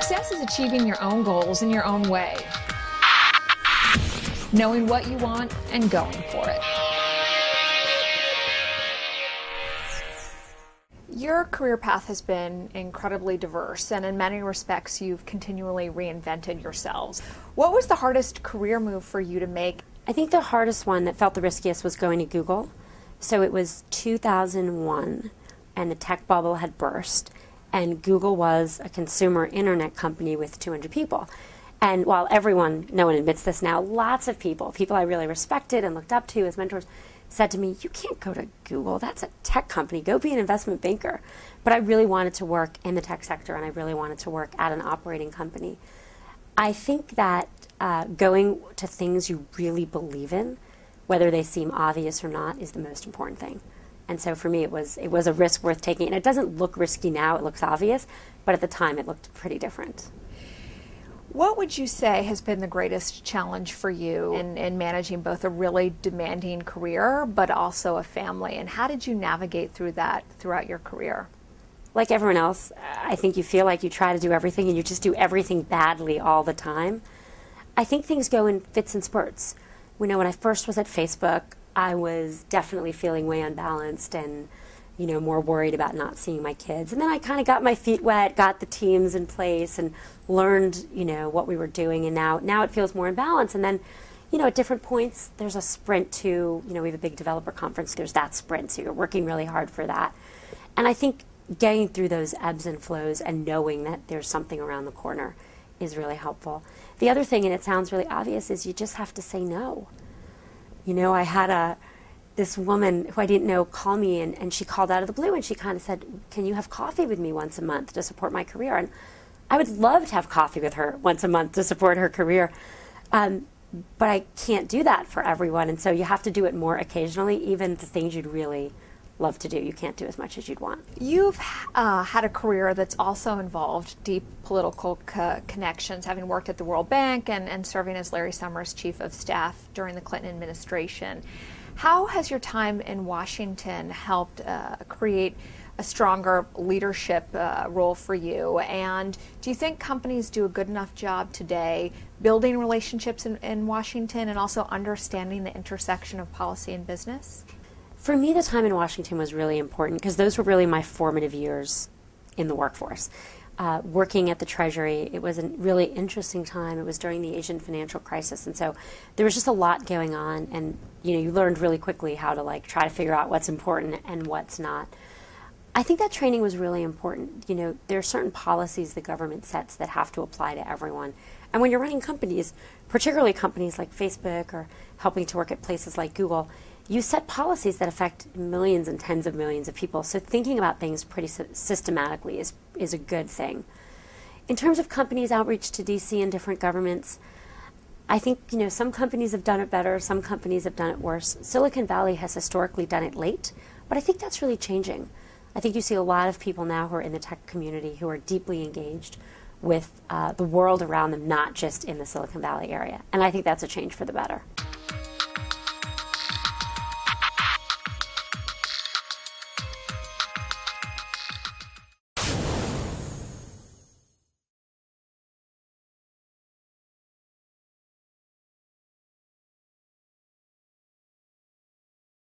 Success is achieving your own goals in your own way, knowing what you want and going for it. Your career path has been incredibly diverse, and in many respects you've continually reinvented yourselves. What was the hardest career move for you to make? I think the hardest one that felt the riskiest was going to Google. So it was 2001, and the tech bubble had burst, and Google was a consumer internet company with 200 people. And while no one admits this now, lots of people I really respected and looked up to as mentors, said to me, you can't go to Google, that's a tech company, go be an investment banker. But I really wanted to work in the tech sector, and I really wanted to work at an operating company. I think that going to things you really believe in, whether they seem obvious or not, is the most important thing. And so for me, it was a risk worth taking. And it doesn't look risky now, it looks obvious, but at the time it looked pretty different. What would you say has been the greatest challenge for you in managing both a really demanding career but also a family? And how did you navigate through that throughout your career? Like everyone else, I think you feel like you try to do everything and you just do everything badly all the time. I think things go in fits and spurts. When I first was at Facebook, I was definitely feeling way unbalanced and more worried about not seeing my kids. And then I kind of got my feet wet, got the teams in place, and learned, what we were doing. And now it feels more in balance. And then, at different points, there's a sprint to, we have a big developer conference. There's that sprint, so you're working really hard for that. And I think getting through those ebbs and flows and knowing that there's something around the corner is really helpful. The other thing, and it sounds really obvious, is you just have to say no. I had this woman who I didn't know call me, and she called out of the blue, and she kind of said, can you have coffee with me once a month to support my career? And I would love to have coffee with her once a month to support her career. But I can't do that for everyone, and so you have to do it more occasionally, even the things you'd really love to do. You can't do as much as you'd want. You've had a career that's also involved deep political connections, having worked at the World Bank and serving as Larry Summers' chief of staff during the Clinton administration. How has your time in Washington helped create a stronger leadership role for you? And do you think companies do a good enough job today building relationships in Washington and also understanding the intersection of policy and business? For me, the time in Washington was really important because those were really my formative years in the workforce. Working at the Treasury, it was a really interesting time. It was during the Asian financial crisis, and so there was just a lot going on, and you learned really quickly how to try to figure out what's important and what's not. I think that training was really important. There are certain policies the government sets that have to apply to everyone. And when you're running companies, particularly companies like Facebook or helping to work at places like Google, you set policies that affect millions and tens of millions of people. So thinking about things pretty systematically is a good thing. In terms of companies' outreach to DC and different governments, I think some companies have done it better, some companies have done it worse. Silicon Valley has historically done it late, but I think that's really changing. I think you see a lot of people now who are in the tech community who are deeply engaged with the world around them, not just in the Silicon Valley area. And I think that's a change for the better.